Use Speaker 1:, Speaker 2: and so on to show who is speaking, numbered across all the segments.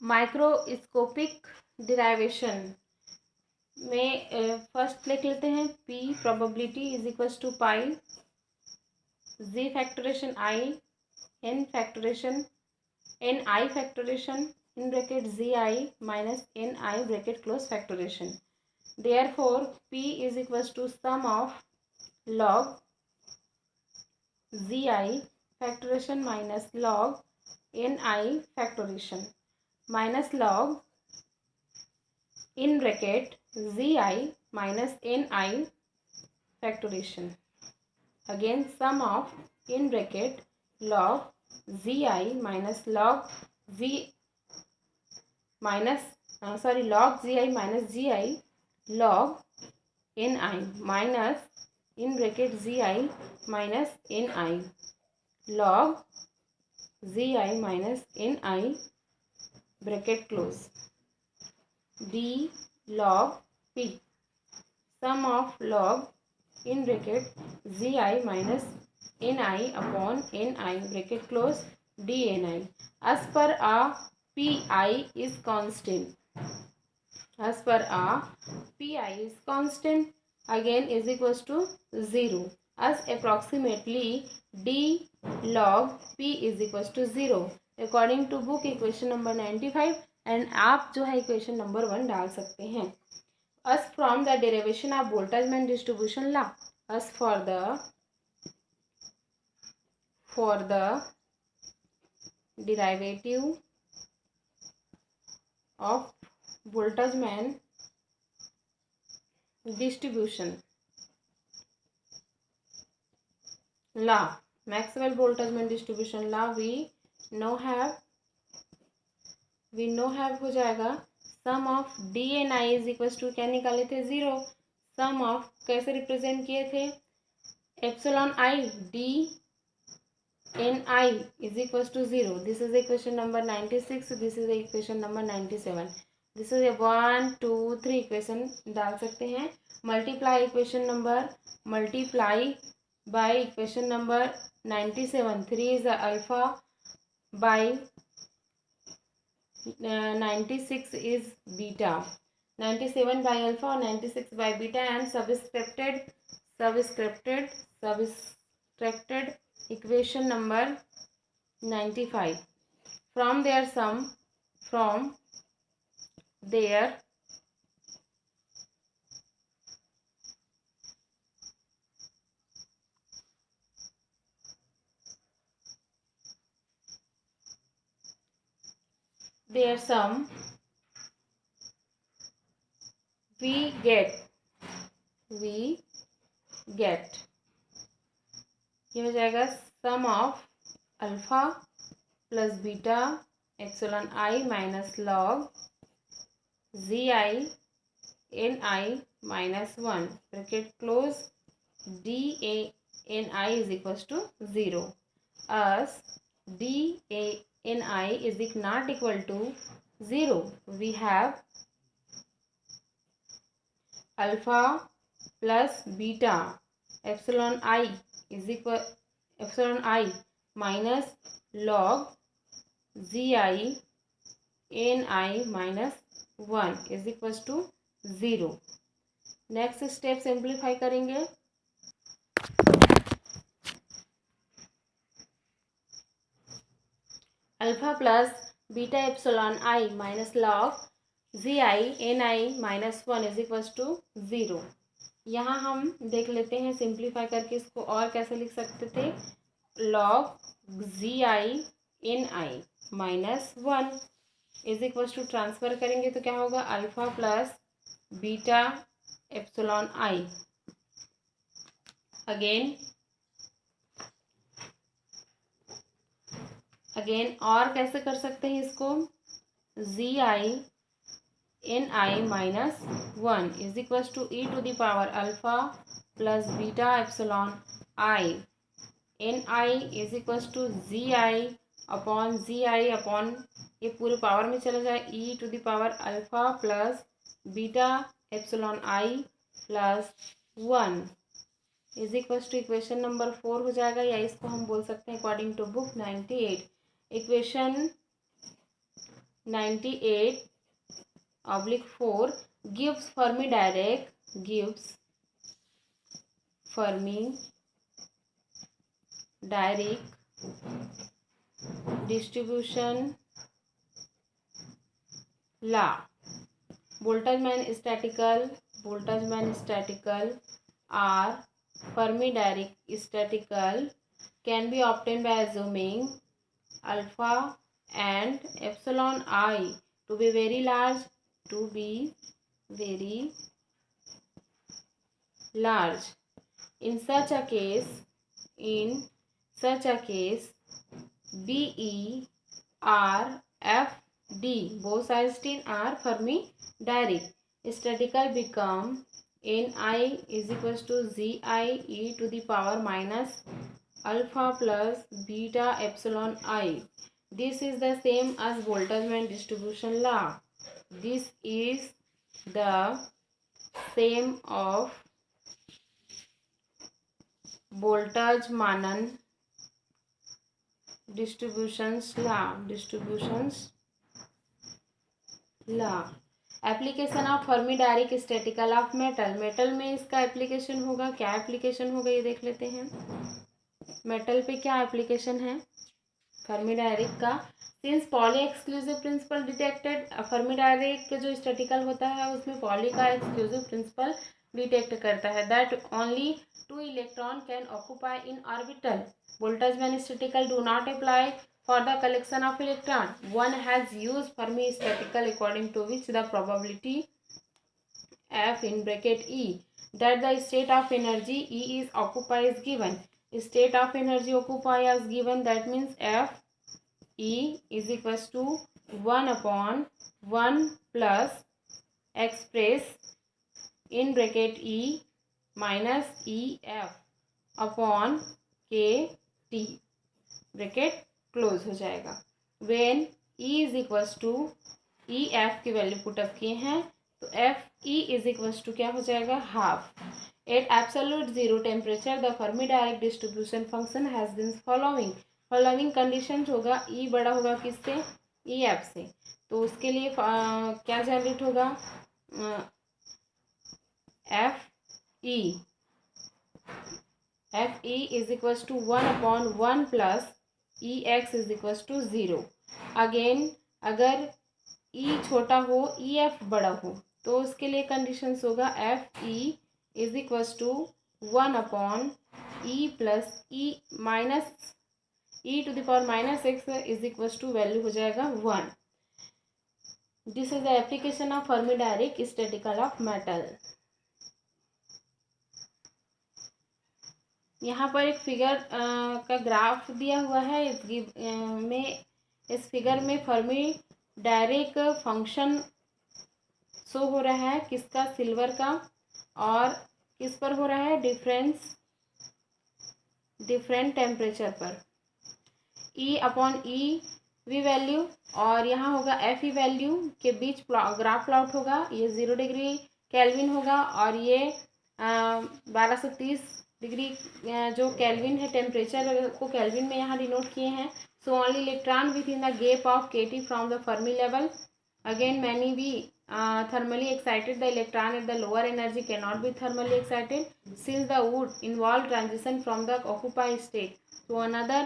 Speaker 1: Microscopic derivation में first लिख लेते हैं P probability is equals to pi Z factorisation I N factorisation N I factorisation in bracket ZI minus NI bracket close factoration. Therefore, P is equals to sum of log ZI factoration minus log NI factoration minus log in bracket ZI minus NI factoration. Again, sum of in bracket log ZI minus log Z minus log ZI minus GI log NI minus in bracket ZI minus NI log ZI minus NI bracket close D log P sum of log in bracket ZI minus NI upon NI bracket close DNI as per a PI is constant. As per a PI is constant, again is equals to 0 as approximately D log P is equals to 0 according to book equation number 95 and आप जो है equation number 1 डाल सकते हैं. As from the derivation of Boltzmann distribution law, as for the derivative of Boltzmann distribution law, Maxwell-Boltzmann distribution law, we now have हो जाएगा sum of D N I is equal to क्या निकाले थे 0. सम of कैसे represent किए थे epsilon I D N I is equal to 0. This is equation number 96. This is equation number 97. This is 1 2 3 equation डाल सकते हैं. Multiply equation number multiply by equation number 97. 3 is alpha by 96 is beta. 97 by alpha or 96 by beta and subtracted equation number 95. From their sum we get ये हो जाएगा sum of alpha plus beta epsilon I minus log G I N I minus 1 bracket close D A N I is equal to 0 as D A N I is not equal to 0. we have alpha plus beta epsilon I is equal epsilon I minus log G I N I minus 1 is equal to 0. Next step simplify करेंगे. Alpha plus beta epsilon I minus log G I N I minus 1 is equal to 0. यहाँ हम देख लेते हैं simplify करके इसको और कैसे लिख सकते थे. Log G I N I minus 1 is equal to transfer करेंगे तो क्या होगा alpha plus beta epsilon I. Again और कैसे कर सकते हैं इसको G I N I minus 1 is equal to E to the power alpha plus beta epsilon I N I is equal to G I upon ये पूरे power में चला जाए E to the power alpha plus beta epsilon I plus 1 is equal to equation number 4 हो जाएगा, या इसको हम बोल सकते हैं according to book 98. Equation 98/4 gives Fermi Dirac distribution law. Boltzmann statistical or Fermi Dirac statistical can be obtained by assuming alpha and epsilon I to be very large, In such a case, BE or FD, Bose-Einstein or Fermi Dirac statistical become Ni is equals to Zi e to the power minus alpha plus beta epsilon I. This is the same as Boltzmann distribution law. This is the same of Boltzmann distributions law. Application of Fermi direct statistical of metal में इसका application होगा. क्या application होगा ये देख लेते हैं. Metal पे क्या एप्लीकेशन है फर्मी डायरेक का. Since Pauli exclusive principle detected, Fermi Dirac जो स्टैटिकल होता है उसमें पॉली का एक्सक्लूसिव प्रिंसिपल डिटेक्ट करता है. That only 2 electron can occupy in orbital. Boltzmann statistical do not apply for the collection of electron. One has used Fermi statistical according to which the probability F in bracket E that the state of energy E is occupied is given. State of energy occupied is given, that means F E is equals to 1/1 plus express in bracket E minus EF upon KT bracket close हो जाएगा. When E is equals to E F की value put up किए हैं तो F E is equals to क्या हो जाएगा, half. At absolute zero temperature the Fermi Dirac distribution function has been following condition होगा. ई बड़ा होगा किससे, ई एफ से. तो उसके लिए क्या जनरेट होगा, F E is equals to 1/1 plus E X is equals to 0. Again अगर ई छोटा हो ई एफ बड़ा हो तो उसके लिए कंडीशंस होगा F E is equals to 1/e plus E minus E to the power minus X is equals to value हो जाएगा 1. This is the application of Fermi Dirac statistical of metal. यहाँ पर एक फिगर का graph दिया हुआ है. इस फिगर में फर्मी डायरेक फंक्शन शो हो रहा है किसका, सिल्वर का. और किस पर हो रहा है, डिफरेंट टेम्परेचर पर. E/E वी वैल्यू और यहाँ होगा एफ ई वैल्यू के बीच ग्राफ प्लॉट होगा. ये 0 डिग्री केल्विन होगा और ये 1230 डिग्री जो केल्विन है, टेम्परेचर को केल्विन में यहाँ डिनोट किए हैं. So only electron with in the gap of KT from the Fermi level. Again many be thermally excited, the electron at the lower energy cannot be thermally excited since the would involve transition from the occupied state to another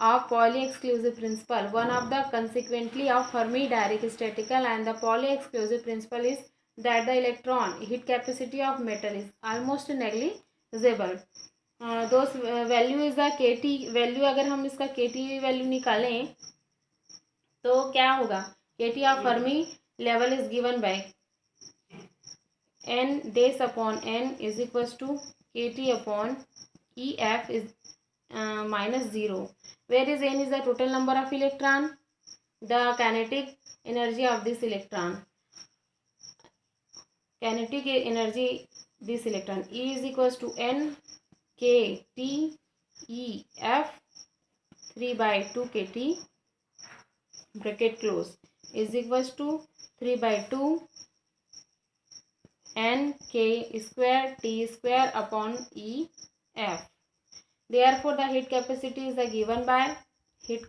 Speaker 1: of Pauli exclusive principle. One of the consequently of Fermi Dirac statistical and the Pauli exclusive principle is that the electron heat capacity of metal is almost negligible. Those value is the KT value. अगर हम इसका KT value निकालें तो क्या होगा, KT of Fermi level is given by n dash upon n is equals to KT upon EF is minus 0, where is n is the total number of electron, the kinetic energy of this electron. E is equals to n KT EF 3/2 KT bracket close is equals to 3/2 n k square t square upon E F. Therefore the heat capacity is given by heat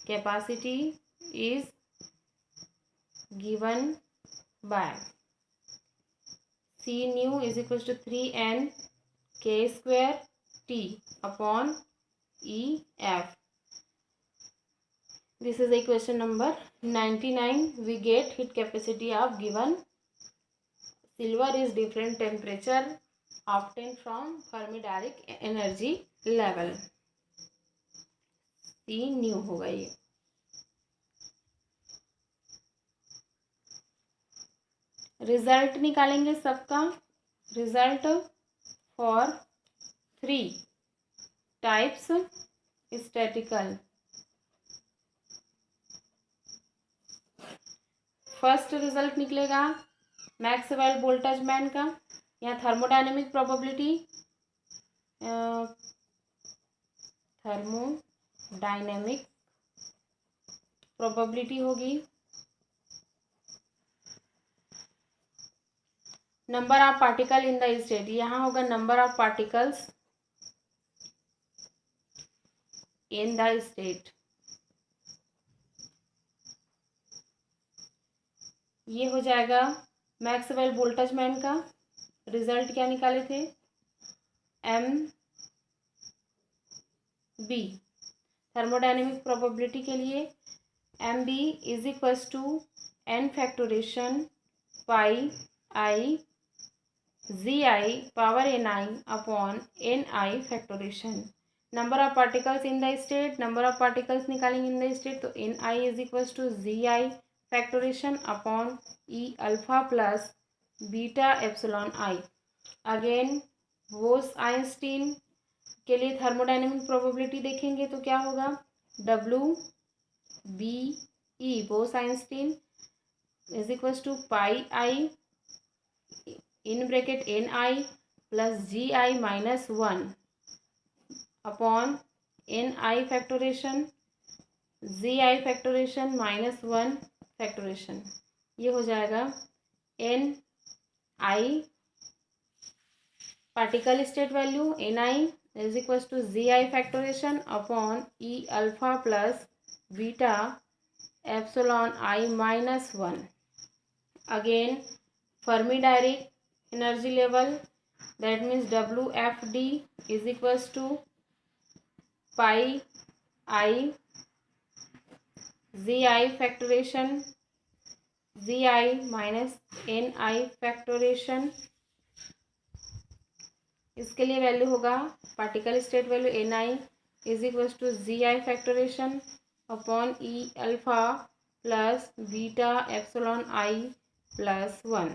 Speaker 1: capacity is given by C nu is equals to 3n k square T upon EF. This is equation number 99. We get heat capacity of given silver is different temperature obtained from thermodynamic energy level. C nu होगा ये. Result निकालेंगे सबका. Result for 3 types statistical. First result निकलेगा Maxwell Boltzmann का. यहाँ thermodynamic probability thermodynamic probability होगी. Number of particle in the state. यहाँ होगा number of particles in the state. ये हो जाएगा मैक्सवेल बोल्टजमैन का. रिजल्ट क्या निकाले थे? M B. थर्मोडायनेमिक प्रोबेबिलिटी के लिए M B is equals to N factorization pi I ZI power NI upon NI factoration. Number of particles in the state. Number of particles निकालेंगे in the state तो NI is equals to ZI factorization upon E alpha plus beta epsilon I. Again Bose Einstein के लिए thermodynamic probability देखेंगे तो क्या होगा? WBE Bose Einstein is equals to pi I in bracket NI plus GI minus 1 upon NI factoration ZI factoration minus 1 factoration. ये हो जाएगा NI particle state value NI is equals to ZI factoration upon E alpha plus beta epsilon I minus 1. Again Fermi-Dirac energy level, that means WFD is equals to pi I ZI factoration ZI minus NI factoration. इसके लिए value होगा particle state value NI is equals to ZI factoration upon E alpha plus beta epsilon I plus 1.